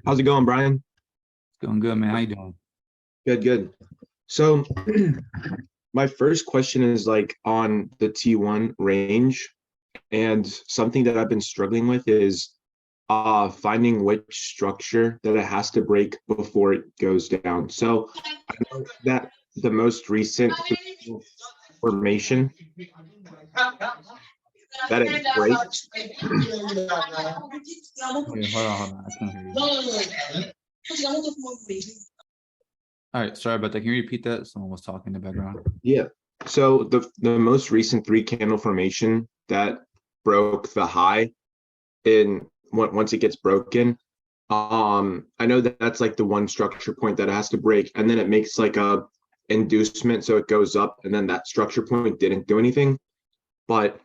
How's it going, Brian? Going good, man. How you doing? Good, good. So my first question is like on the T1 range, and something that I've been struggling with is finding which structure that it has to break before it goes down. So I know that the most recent formation that it breaks. Yeah, hold on. I can't hear you. All right, sorry about that. Can you repeat that? Someone was talking in the background. Yeah. So the most recent three candle formation that broke the high in once it gets broken. I know that that's like the one structure point that it has to break, and then it makes like a inducement, so it goes up, and then that structure point didn't do anything. But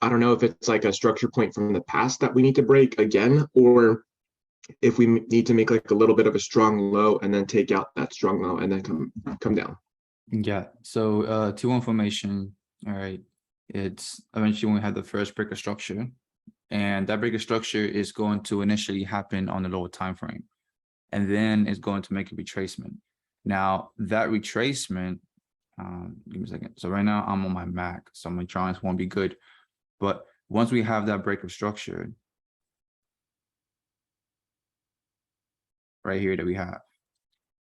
I don't know if it's like a structure point from the past that we need to break again, or if we need to make like a little bit of a strong low and then take out that strong low and then come down. Yeah. So T1 formation, all right. It's eventually when we have the first breaker structure, and that breaker structure is going to initially happen on the lower time frame, and then it's going to make a retracement. Now that retracement, give me a second. So right now I'm on my Mac, so my drawings won't be good. But once we have that breaker structure right here that we have,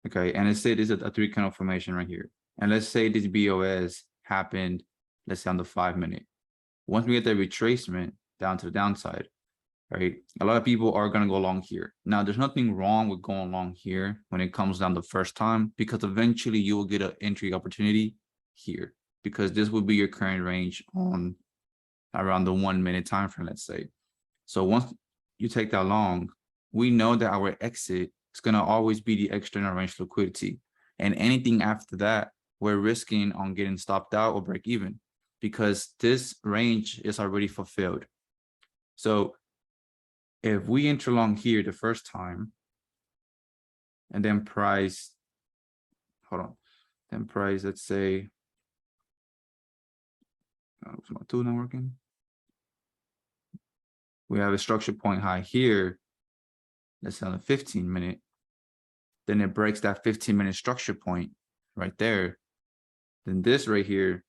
okay, and let's say this is a three candle formation right here, and let's say this BOS happened, let's say on the 5 minute. Once we get the retracement down to the downside, right, a lot of people are going to go long here. Now there's nothing wrong with going long here when it comes down the first time, because eventually you will get an entry opportunity here, because this will be your current range on around the 1 minute time frame, let's say. So once you take that long, we know that our exit is going to always be the external range liquidity. And anything after that, we're risking on getting stopped out or break even, because this range is already fulfilled. So if we enter long here the first time, and then price, then price, let's say, is my tool not working? We have a structure point high here, let's say on the 15 minute, then it breaks that 15-minute structure point right there. Then this right here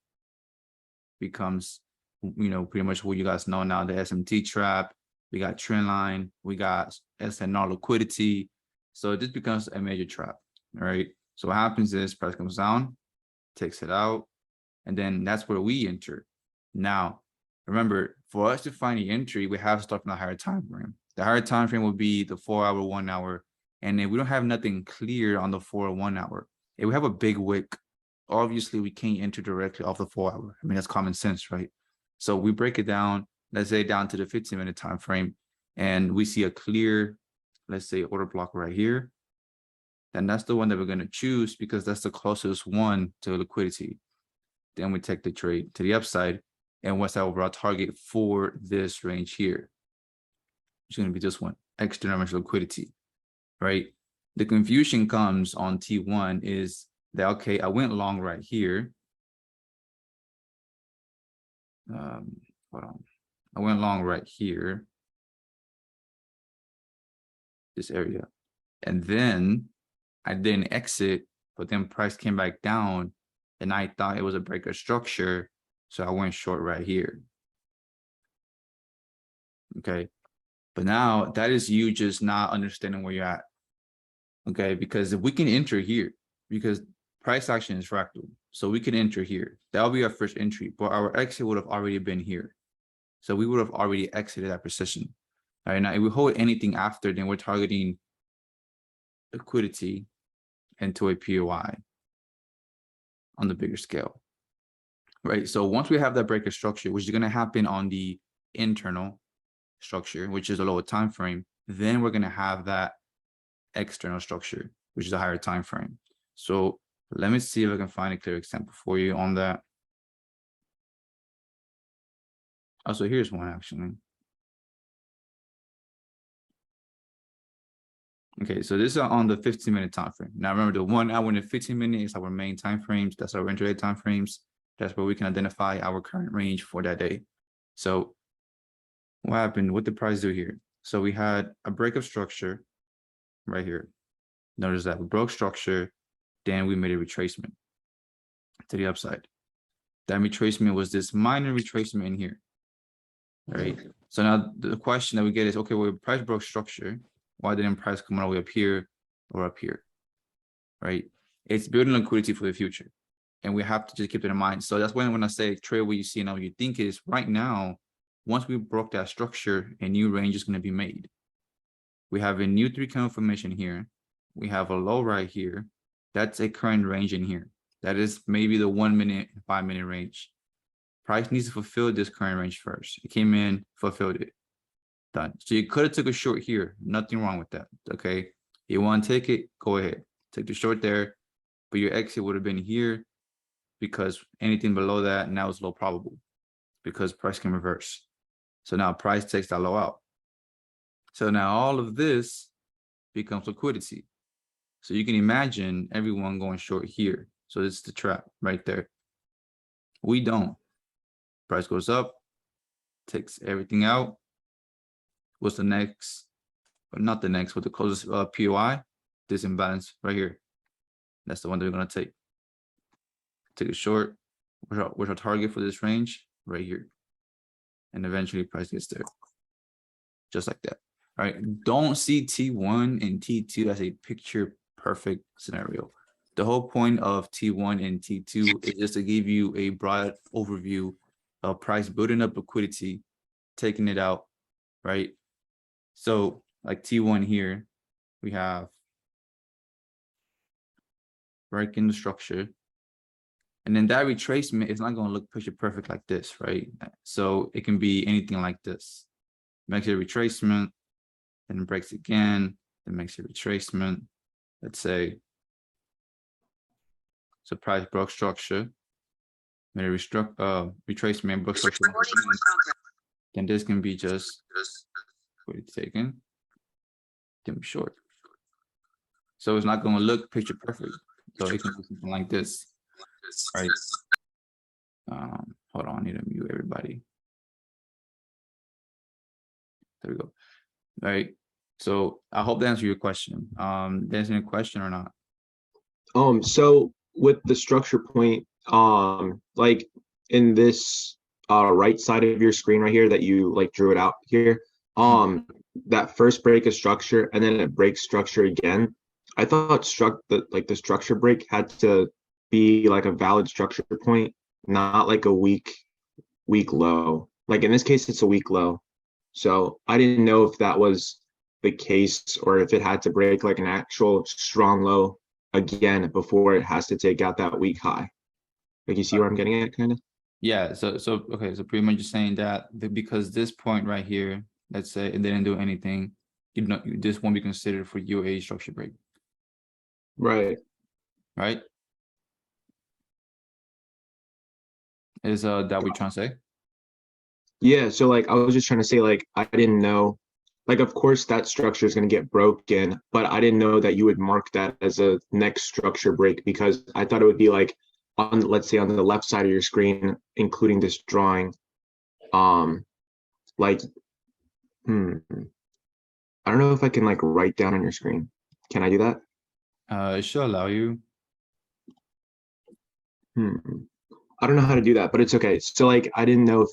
becomes, pretty much what you guys know now, the SMT trap. We got trend line, we got SNR liquidity. So this becomes a major trap, all right? So what happens is price comes down, takes it out, and then that's where we enter. Now, remember, for us to find the entry, we have to start from the higher time frame. The higher time frame will be the 4 hour, 1 hour. And if we don't have nothing clear on the 4 or 1 hour, if we have a big wick, obviously we can't enter directly off the 4 hour. I mean, that's common sense, right? So we break it down, let's say down to the 15-minute time frame, and we see a clear, let's say, order block right here. Then that's the one that we're going to choose, because that's the closest one to liquidity. Then we take the trade to the upside, and what's our overall target for this range here? It's going to be this one, external range liquidity, right? The confusion comes on T1 is that, okay, I went long right here. Hold on. I went long right here, this area. And then I didn't exit, but then price came back down, and I thought it was a breaker structure. So I went short right here. Okay. But now that is you just not understanding where you're at. Okay. Because if we can enter here, because price action is fractal, so we can enter here. That'll be our first entry, but our exit would have already been here. So we would have already exited that position. All right. Now, if we hold anything after, then we're targeting liquidity into a POI on the bigger scale. Right. So once we have that breaker structure, which is going to happen on the internal structure, which is a lower time frame, then we're going to have that external structure, which is a higher time frame. So let me see if I can find a clear example for you on that. Also, here's one actually. Okay, so this is on the 15-minute time frame. Now remember, the 1 hour and the 15 minutes is our main time frames. That's our intraday time frames. That's where we can identify our current range for that day. So what happened? What did the price do here? So we had a break of structure, right here. Notice that we broke structure, then we made a retracement to the upside. That retracement was this minor retracement in here, right? So now the question that we get is, okay, well, price broke structure. Why didn't price come all the way up here or up here, right? It's building liquidity for the future. And we have to just keep it in mind. So that's when I say trade what you see now, you think is right now, once we broke that structure, a new range is going to be made. We have a new 3 candle formation here. We have a low right here. That's a current range in here. That is maybe the 1 minute, 5 minute range. Price needs to fulfill this current range first. It came in, fulfilled it. Done. So you could have took a short here. Nothing wrong with that. Okay. You want to take it, go ahead. Take the short there. But your exit would have been here, because anything below that now is low probable because price can reverse. So now price takes that low out. So now all of this becomes liquidity. So you can imagine everyone going short here. So this is the trap right there. We don't. Price goes up, takes everything out. What's the next? But not the next, but the closest POI, this imbalance right here. That's the one that we're going to take. Take a short. Where's our target for this range? Right here. And eventually price gets there. Just like that. All right. Don't see T1 and T2 as a picture perfect scenario. The whole point of T1 and T2 is just to give you a broad overview of price building up liquidity, taking it out, right? So like T1 here, we have breaking the structure. And then that retracement is not going to look picture perfect like this, right? So it can be anything like this. Makes a retracement, then breaks again, then makes a retracement. Let's say, so price broke structure, made a retracement, broke structure. Then this can be just what it's taken, can be short. So it's not going to look picture perfect. So it can be something like this. Right. Hold on, I need to mute everybody. There we go. All right. So I hope that answered your question. There's any question or not? So with the structure point, like in this right side of your screen right here that you like drew it out here, that first break of structure and then it breaks structure again. I thought the structure break had to be like a valid structure point, not like a weak low. Like in this case, it's a weak low. So I didn't know if that was the case or if it had to break like an actual strong low again before it has to take out that weak high. Like you see where I'm getting at, kind of? Yeah. So okay. So pretty much just saying that because this point right here, let's say it didn't do anything, you know, this won't be considered for you a structure break. Right. Right. Is that what you're trying to say? Yeah. So like I was just trying to say, like, I didn't know, like, of course that structure is going to get broken, but I didn't know that you would mark that as a next structure break, because I thought it would be like on, let's say on the left side of your screen, including this drawing, like, I don't know if I can like write down on your screen. Can I do that? It should allow you. I don't know how to do that, but it's okay. So like, I didn't know if,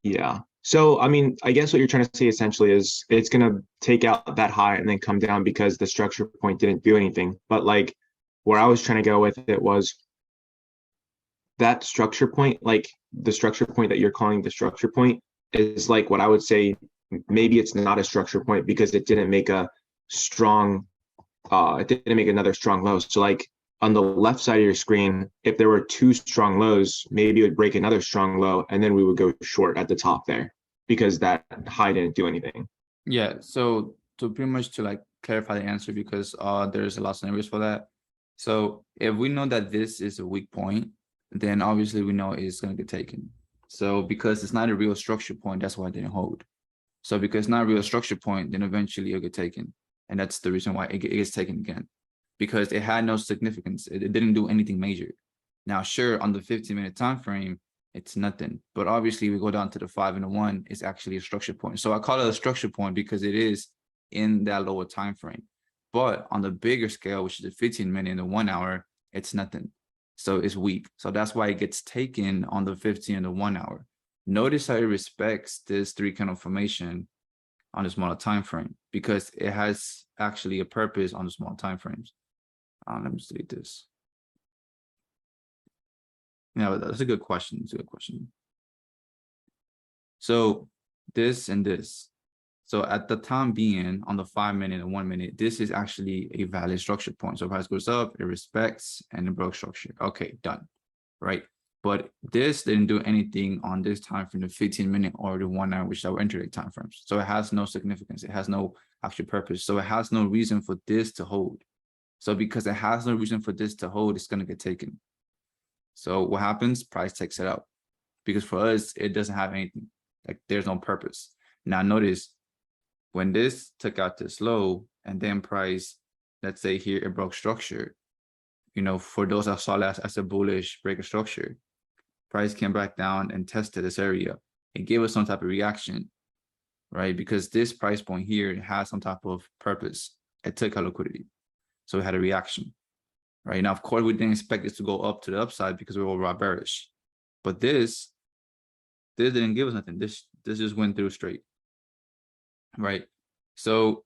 yeah. So, I mean, I guess what you're trying to say essentially is it's going to take out that high and then come down because the structure point didn't do anything. But like where I was trying to go with it was that structure point, like the structure point that you're calling the structure point is like what I would say, maybe it's not a structure point because it didn't make a strong, it didn't make another strong low. So like on the left side of your screen, if there were 2 strong lows, maybe it would break another strong low and then we would go short at the top there because that high didn't do anything. Yeah. So pretty much to like clarify the answer, because there's a lot of scenarios for that. So if we know that this is a weak point, then obviously we know it's going to get taken. So because it's not a real structure point, that's why it didn't hold. So because it's not a real structure point, then eventually it'll get taken. And that's the reason why it gets taken again, because it had no significance. It didn't do anything major. Now, sure, on the 15-minute time frame, It's nothing. But obviously we go down to the 5 and the 1, it's actually a structure point. So I call it a structure point because it is in that lower time frame. But on the bigger scale, which is the 15-minute and the 1 hour, it's nothing. So it's weak. So that's why it gets taken on the 15 and the 1 hour. Notice how it respects this 3 candle formation on the smaller time frame because it has actually a purpose on the small time frames. Let me delete this. Yeah, that's a good question. It's a good question. So this and this. So at the time being on the 5 minute and 1 minute, this is actually a valid structure point. So price goes up, it respects and it broke structure. Okay, done. Right. But this didn't do anything on this time from the 15-minute or the 1 hour, which are intraday time frames. So it has no significance. It has no actual purpose. So it has no reason for this to hold. So because it has no reason for this to hold, it's going to get taken. So what happens? Price takes it out because for us, it doesn't have anything. Like there's no purpose. Now notice when this took out this low and then price, let's say here it broke structure, you know, for those that saw that as a bullish break of structure, price came back down and tested this area. It gave us some type of reaction, right? Because this price point here has some type of purpose. It took out liquidity. So it had a reaction, right? Now, of course, we didn't expect this to go up to the upside because we were overall bearish. But this didn't give us nothing. This just went through straight, right? So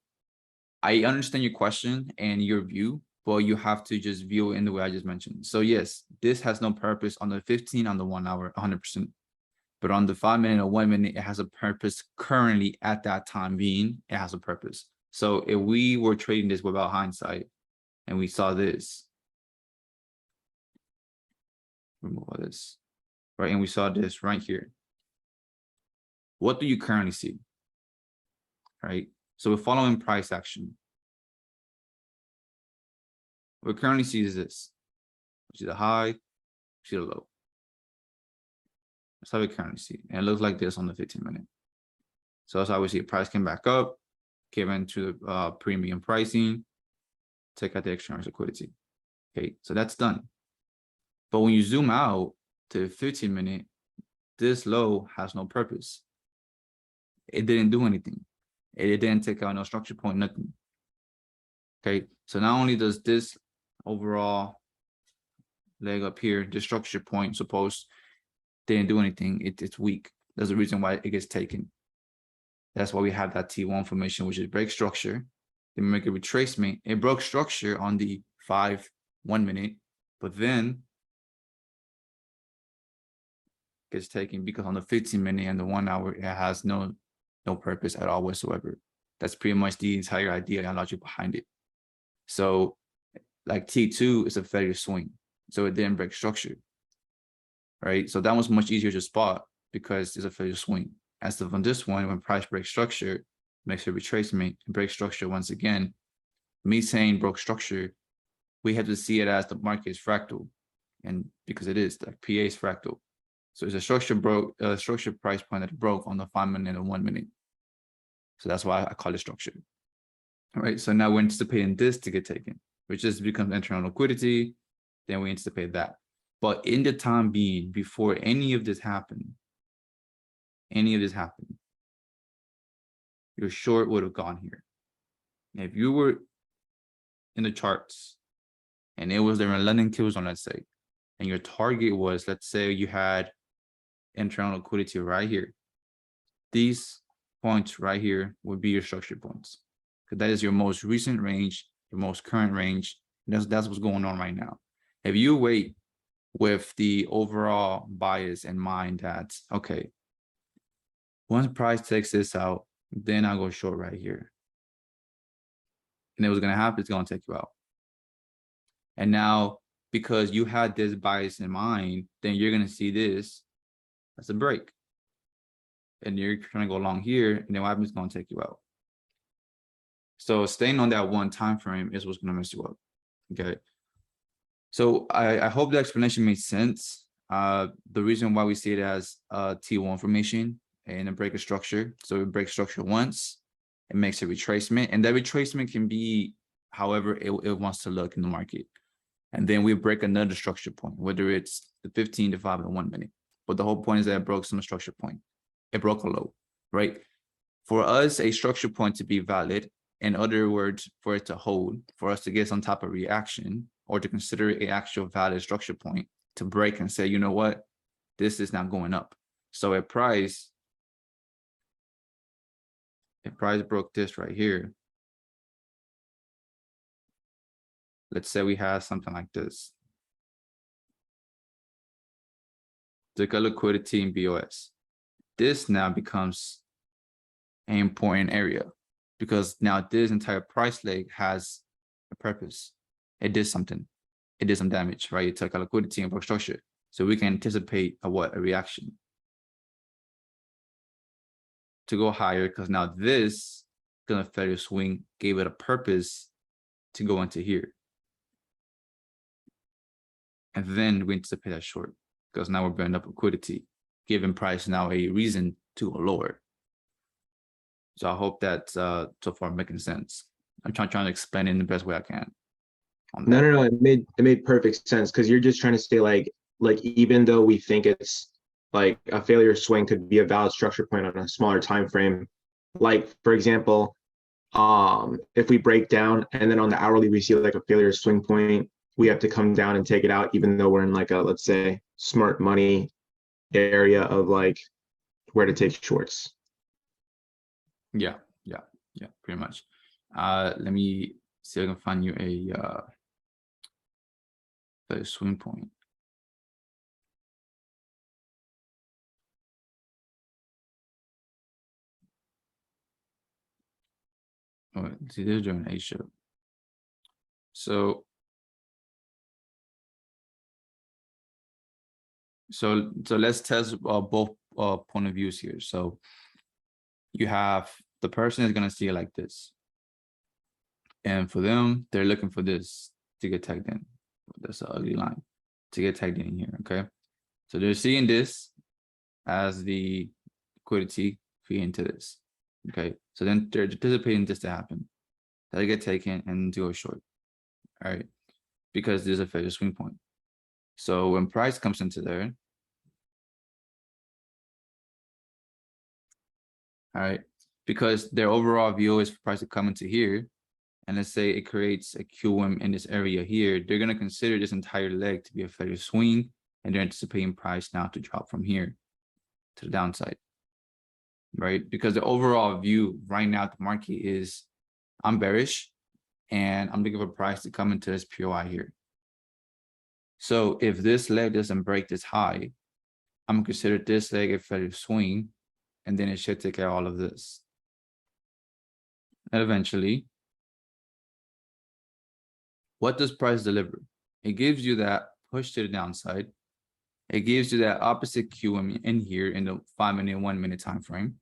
I understand your question and your view, but you have to just view it in the way I just mentioned. So yes, this has no purpose on the 15, on the 1 hour, 100%. But on the 5 minute or 1 minute, it has a purpose currently at that time being, it has a purpose. So if we were trading this without hindsight and we saw this, remove all this, right? And we saw this right here. What do you currently see, right? So we're following price action. What we currently see is this. We see the high, we see the low. That's how we currently see it. And it looks like this on the 15-minute. So that's how we see it. Price came back up, came into the premium pricing, take out the external liquidity. Okay, so that's done. But when you zoom out to the 15-minute, this low has no purpose. It didn't do anything. It didn't take out no structure point, nothing. Okay, so not only does this overall leg up here, the structure point supposed didn't do anything, it's weak. There's a reason why it gets taken. That's why we have that T1 formation, which is break structure. Then we make a retracement. It broke structure on the 5, 1 minute, but then gets taken because on the 15-minute and the 1 hour, it has no purpose at all whatsoever. That's pretty much the entire idea and logic behind it. So like T2 is a failure swing. So it didn't break structure, right? So that was much easier to spot because it's a failure swing. As of on this one, when price breaks structure, makes a retracement, break structure once again. Me saying broke structure, we have to see it as the market is fractal. And because it is, like PA is fractal. So it's a structure price point that broke on the 5 minute and 1 minute. So that's why I call it structure. All right, so now we're anticipating this to get taken, which just becomes internal liquidity. Then we anticipate that. But in the time being, before any of this happened, your short would have gone here. If you were in the charts and it was there in London kill zone, let's say, and your target was, let's say you had internal liquidity right here. These points right here would be your structure points, because that is your most recent range, your most current range. That's what's going on right now. If you wait with the overall bias in mind that, okay, once price takes this out, then I'll go short right here. And it was going to happen, it's going to take you out. And now, because you had this bias in mind, then you're going to see this as a break. And you're trying to go along here, and then what happens is going to take you out. So staying on that one time frame is what's going to mess you up. Okay. So I hope the explanation made sense. The reason why we see it as a T1 formation and a break of structure. So we break structure once, it makes a retracement, and that retracement can be however it wants to look in the market. And then we break another structure point, whether it's the 15, the 5, and the 1 minute. but the whole point is that it broke some structure point. It broke a low, right? For us, a structure point to be valid, in other words, for it to hold, for us to get some type of reaction, or to consider an actual valid structure point, to break and say, you know what, this is not going up. So if price broke this right here, let's say we have something like this. Look at liquidity in BOS. This now becomes an important area because now this entire price leg has a purpose. It did something. It did some damage, right? It took a liquidity and broke structure. So we can anticipate a reaction to go higher, because now this gonna failure swing gave it a purpose to go into here. And then we anticipate that short because now we're burning up liquidity, giving price now a reason to go lower. So I hope that so far making sense. I'm trying to explain it in the best way I can. No, it made perfect sense, because you're just trying to say like even though we think it's like a failure swing could be a valid structure point on a smaller time frame, like for example, if we break down and then on the hourly we see like a failure swing point, we have to come down and take it out, even though we're in like a, let's say, smart money area of like where to take shorts. Yeah, pretty much. Let me see if I can find you a swing point. Oh, see, this is during Asia. So let's test both point of views here. So you have the person is gonna see it like this, and for them, they're looking for this to get tagged in. That's an ugly line to get tagged in here. Okay, so they're seeing this as the liquidity feed into this. Okay, so then they're anticipating this to happen. They get taken and to go short. All right, because there's a failure swing point. So when price comes into there, all right, because their overall view is for price to come into here, and let's say it creates a QM in this area here, they're going to consider this entire leg to be a failure swing, and they're anticipating price now to drop from here to the downside, right? Because the overall view right now at the market is I'm bearish, and I'm looking for price to come into this POI here. So if this leg doesn't break this high, I'm going to consider this leg a failure swing, and then it should take care of all of this. And eventually, what does price deliver? It gives you that push to the downside. It gives you that opposite QM in here in the 5-minute, 1-minute time frame,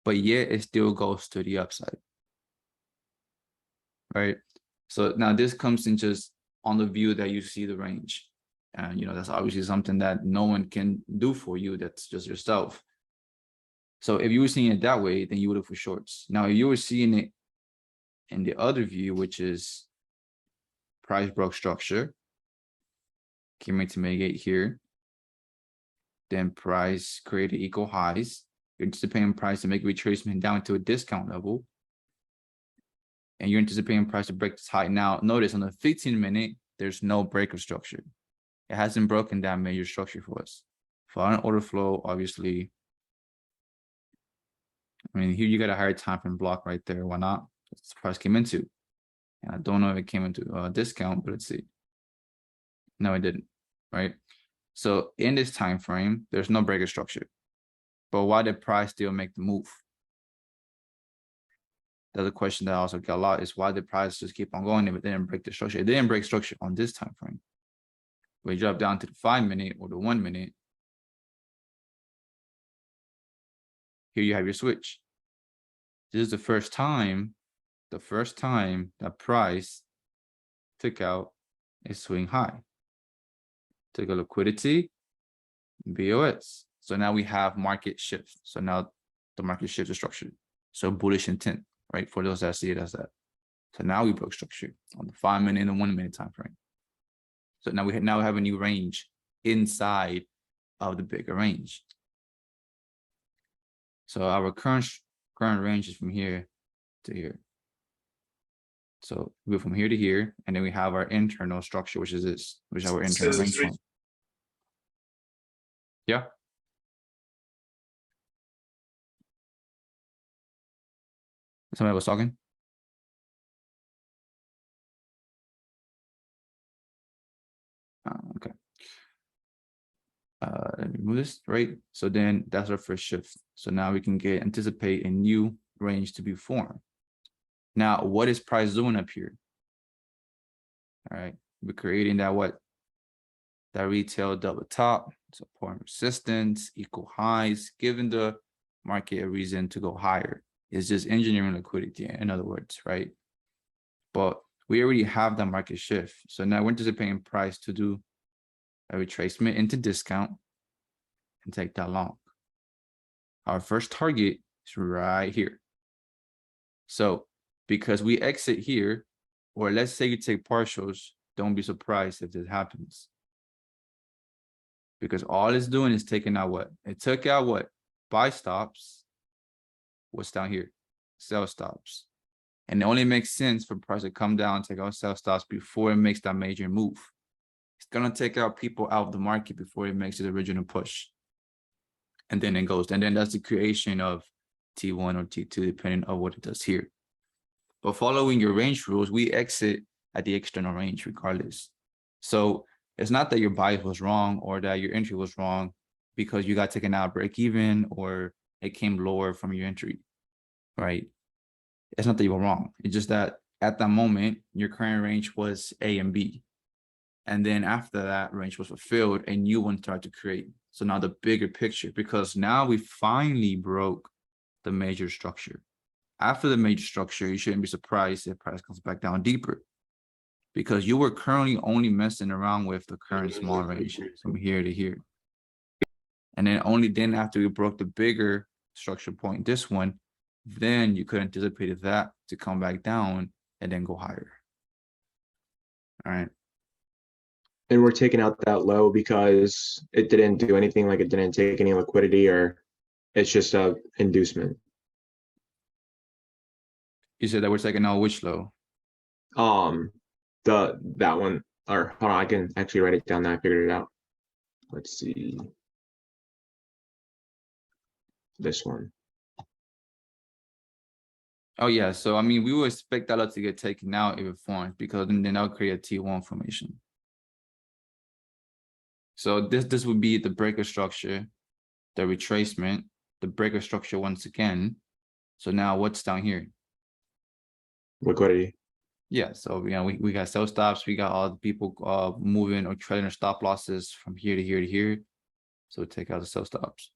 but yet it still goes to the upside, right? So now this comes in just on the view that you see the range. And, that's obviously something that no one can do for you. That's just yourself. So if you were seeing it that way, then you would look for shorts. Now, if you were seeing it in the other view, which is price broke structure, came into mitigate here, then price created equal highs. You're anticipating price to make retracement down to a discount level, and you're anticipating price to break this high. Now, notice on the 15-minute, there's no break of structure. It hasn't broken that major structure for us. For our order flow, obviously, I mean, here you got a higher time frame block right there. Why not? That's the price came into. And I don't know if it came into a discount, but let's see. No, it didn't, right? So in this time frame, there's no break of structure. But why did price still make the move? The other question that I also get a lot is why did price just keep on going if it didn't break the structure? It didn't break structure on this time frame. We drop down to the 5-minute or the 1-minute. Here you have your switch. This is the first time that price took out a swing high. Took a liquidity, BOS. So now we have market shift. So now the market shift is structured. So bullish intent, right? For those that see it as that. So now we broke structure on the 5-minute and the 1-minute time frame. So now we have a new range inside of the bigger range. So our current range is from here to here. So we go from here to here, and then we have our internal structure, which is this, which is our internal range point. Yeah. Somebody was talking. Okay. Let me move this, right? So then that's our first shift. So now we can anticipate a new range to be formed. Now, what is price doing up here? All right, we're creating that what? That retail double top, support and resistance, equal highs, giving the market a reason to go higher. It's just engineering liquidity, in other words, right? But we already have that market shift. So now we're anticipating price to do a retracement into discount and take that long. Our first target is right here. So because we exit here, or let's say you take partials, don't be surprised if this happens. Because all it's doing is taking out what? It took out what? Buy stops. What's down here? Sell stops. And it only makes sense for price to come down, take out sell stops before it makes that major move. It's gonna take out people out of the market before it makes its original push. And then it goes. And then that's the creation of T1 or T2, depending on what it does here. But following your range rules, we exit at the external range regardless. So it's not that your bias was wrong or that your entry was wrong because you got taken out break even or it came lower from your entry, right? It's not that you were wrong. It's just that at that moment, your current range was A and B. And then after that range was fulfilled, a new one started to create. So now the bigger picture, because now we finally broke the major structure. After the major structure, you shouldn't be surprised if price comes back down deeper because you were currently only messing around with the current small range from here to here. And then only then after we broke the bigger structure point, this one, then you could anticipate that to come back down and then go higher. All right. And we're taking out that low because it didn't do anything, like it didn't take any liquidity, or it's just a inducement. You said that we're taking out which low? That one, or hold on, I can actually write it down now. I figured it out. Let's see. This one. Oh yeah, so I mean, we would expect that lot to get taken out if it forms because then that'll create a T1 formation. So this would be the breaker structure, the retracement, the breaker structure once again. So now what's down here? Liquidity. Yeah, so we got sell stops, we got all the people moving or trading their stop losses from here to here to here. So take out the sell stops.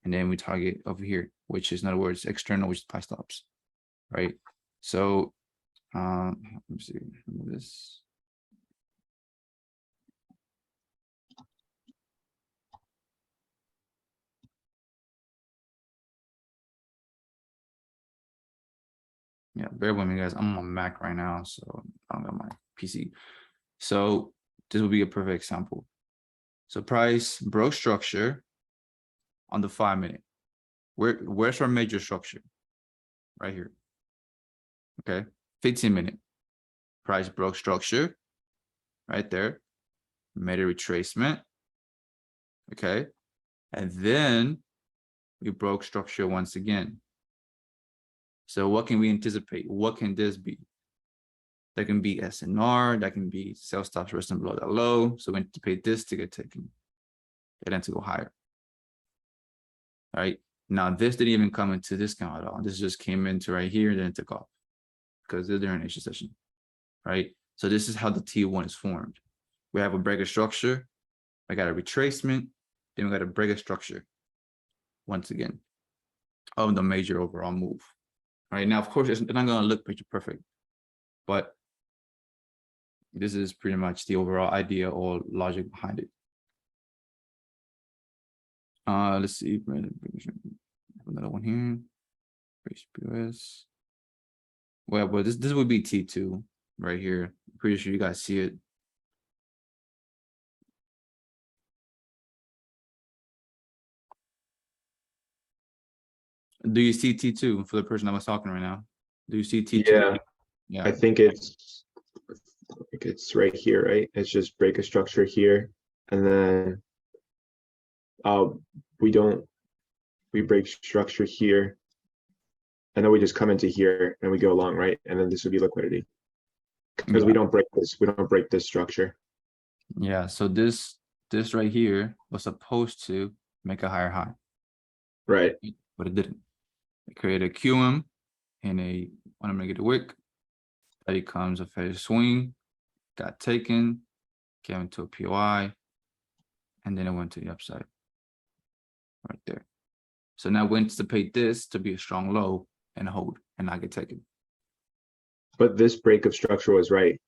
And then we target over here, which is in other words external, which is buy stops. Right. So let me see this. Yeah, bear with me, guys. I'm on Mac right now, so I don't got my PC. So this would be a perfect example. So price broke structure on the 5-minute. Where's our major structure? Right here. Okay, 15-minute. Price broke structure right there. Made a retracement. Okay, and then we broke structure once again. So what can we anticipate? What can this be? That can be SNR, that can be sell stops resting below that low. So we anticipate this to get taken and then to go higher. All right. Now this didn't even come into discount at all. This just came into right here and then it took off because they're during Asian session. Right. So this is how the T1 is formed. We have a breaker structure. I got a retracement. Then we got a breaker structure. Once again, of the major overall move. All right. Now, of course, it's not going to look picture perfect, but this is pretty much the overall idea or logic behind it. Let's see. Another one here. HPS. Well, but this would be T2 right here. Pretty sure you guys see it. Do you see T2 for the person I was talking right now? Do you see T2? Yeah, Yeah. I think it's right here, right? It's just break a structure here, and then uh we don't we break structure here, and then we just come into here and we go along, right? And then this would be liquidity because Yeah. we don't break this structure. Yeah. So this right here was supposed to make a higher high, Right. but it didn't. It created a QM in a 1 minute wick. That becomes a fair swing, got taken, came into a POI, and then it went to the upside right there. So now we anticipate this to be a strong low and hold and not get taken. But this break of structure was right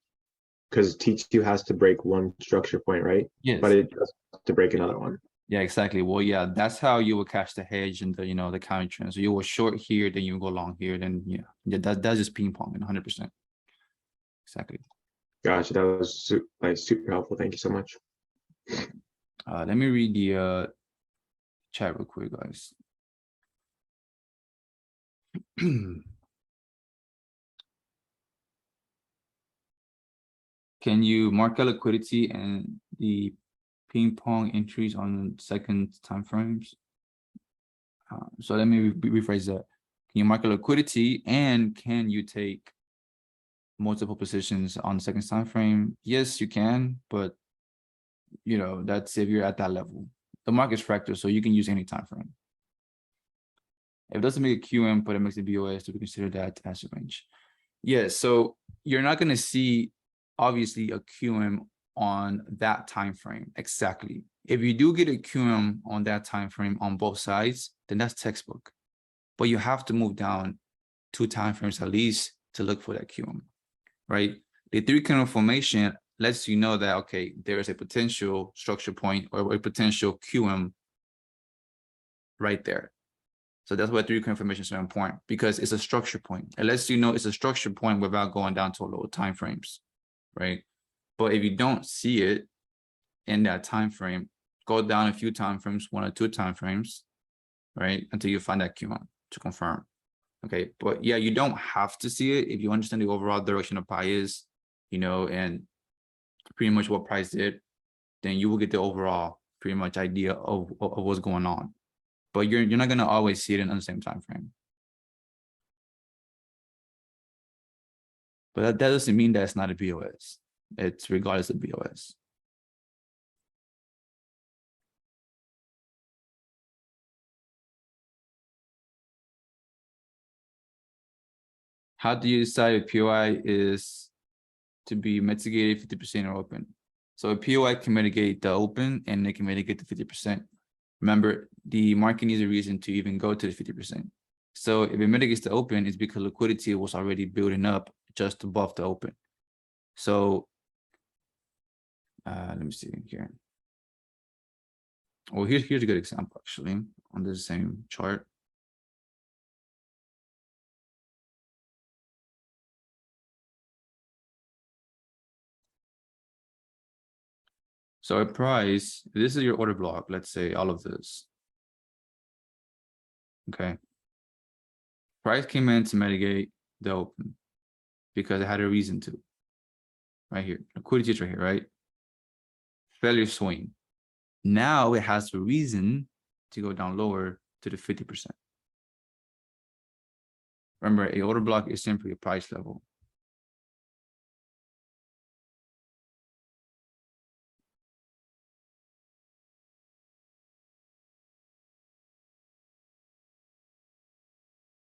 because T2 has to break one structure point, right? Yes. But it has to break another one. Yeah, exactly. Well, yeah, that's how you will catch the hedge and the the counter trend. So you will short here, then you will go long here, then yeah, that's just ping pong, 100%. Exactly. Gotcha, that was super helpful. Thank you so much. Let me read the chat real quick, guys. Can you market liquidity and the ping pong entries on second time frames? So let me rephrase that. Can you market liquidity and can you take multiple positions on the second time frame? Yes, you can, but that's if you're at that level. The market's fractal, so you can use any time frame. If it doesn't make a QM, but it makes a BOS, to consider that as a range. Yeah, so you're not going to see obviously a QM on that time frame exactly. If you do get a QM on that time frame on both sides, then that's textbook. But you have to move down 2 time frames at least to look for that QM, right? The 3 candle formation lets you know that, okay, there is a potential structure point or a potential QM right there. So that's why 3 candle formation is so important, because it's a structure point. It lets you know it's a structure point without going down to lower time frames, right? But if you don't see it in that time frame, go down a few time frames, 1 or 2 time frames, right, until you find that QM to confirm. Okay, but yeah, you don't have to see it if you understand the overall direction of pie is, and pretty much what price did, then you will get the overall pretty much idea of what's going on. But you're not gonna always see it in the same time frame. But that doesn't mean that it's not a BOS. It's regardless of BOS. How do you decide if POI is to be mitigated 50% or open? So a POI can mitigate the open and it can mitigate the 50%. Remember, the market needs a reason to even go to the 50%. So if it mitigates the open, it's because liquidity was already building up just above the open. So let me see here. Well, here's a good example actually on the same chart. So a price, this is your order block, let's say all of this. Okay. Price came in to mitigate the open because it had a reason to. Right here, liquidity is right here, right? Failure swing. Now it has a reason to go down lower to the 50%. Remember, a order block is simply a price level.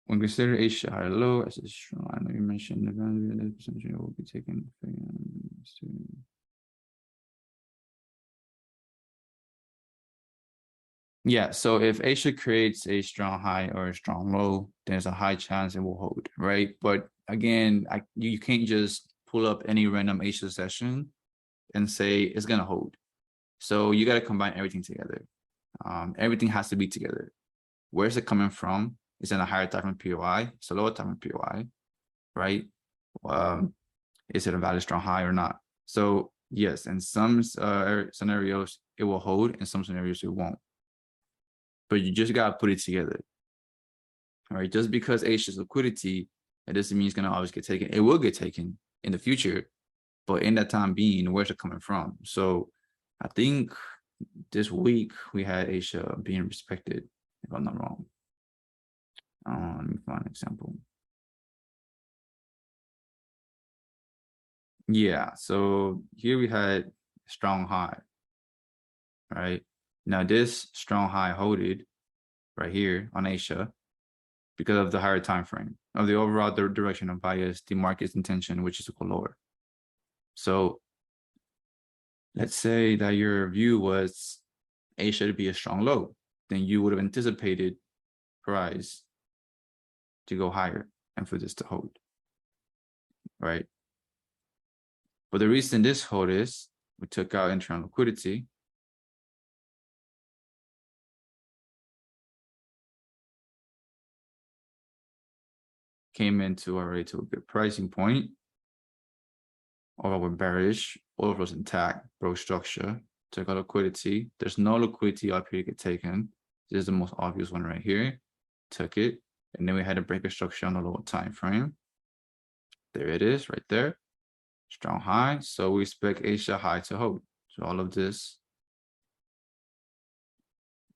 When consider Asia higher low as a strong, I know you mentioned the value of the percentage will be taken. Yeah, so if Asia creates a strong high or a strong low, there's a high chance it will hold, right? But again, you can't just pull up any random Asia session and say it's gonna hold. So you got to combine everything together. Everything has to be together. Where's it coming from? It's in a higher time of POI, it's a lower time of POI, right? Is it a valid strong high or not? So yes, in some scenarios it will hold, in some scenarios it won't. But you just gotta put it together. All right, just because Asia's liquidity, it doesn't mean it's gonna always get taken. It will get taken in the future, but in that time being, where's it coming from? So I think this week we had Asia being respected, if I'm not wrong. Let me find an example. Yeah, so here we had strong high, right? Now this strong high holded right here on Asia because of the higher time frame of the overall direction of bias, the market's intention, which is to go lower. So let's say that your view was Asia to be a strong low, then you would have anticipated price to go higher and for this to hold, right? But the reason this hold is we took out internal liquidity. Came into already to a good pricing point. Or we're bearish, all of us intact, broke structure, took out liquidity. There's no liquidity up here to get taken. This is the most obvious one right here. Took it, and then we had a breaker structure on the lower time frame. There it is, right there. Strong high. So we expect Asia high to hold. So all of this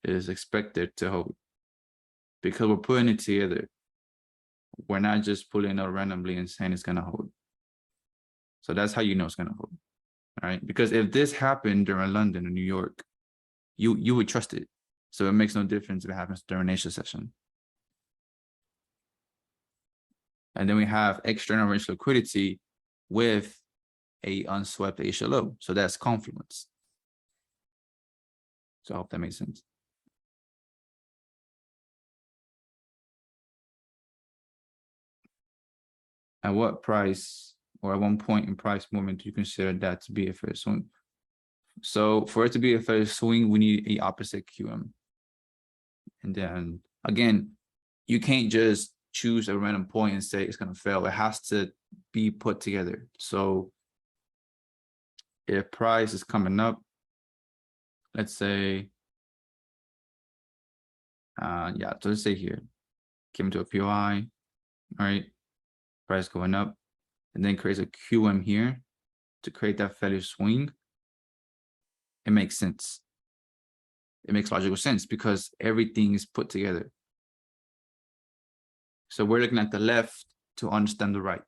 is expected to hold because we're putting it together. We're not just pulling it out randomly and saying it's gonna hold. So that's how you know it's gonna hold. All right, because if this happened during London or New York, you would trust it. So it makes no difference if it happens during Asia session. And then we have external range liquidity with a unswept Asia low. So that's confluence. So I hope that makes sense. At what price or at one point in price movement do you consider that to be a fair swing? So for it to be a fair swing, we need a opposite QM. And then again, you can't just choose a random point and say it's going to fail. It has to be put together. So if price is coming up, let's say, yeah, so let's say here, came to a POI, all right, price going up, and then creates a QM here to create that failure swing. It makes sense. It makes logical sense because everything is put together. So we're looking at the left to understand the right.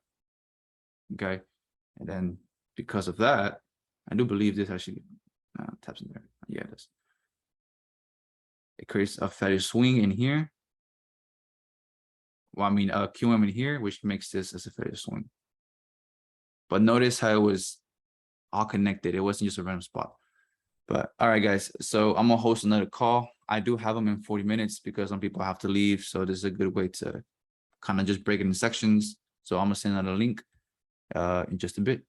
Okay. And then because of that, I do believe this actually taps in there. Yeah, it does. It creates a failure swing in here. Well, I mean, a QM in here, which makes this as a failure swing. But notice how it was all connected. It wasn't just a random spot. But all right, guys. So I'm gonna host another call. I do have them in 40 minutes because some people have to leave. So this is a good way to kind of just break it in sections. So I'm gonna send out a link in just a bit.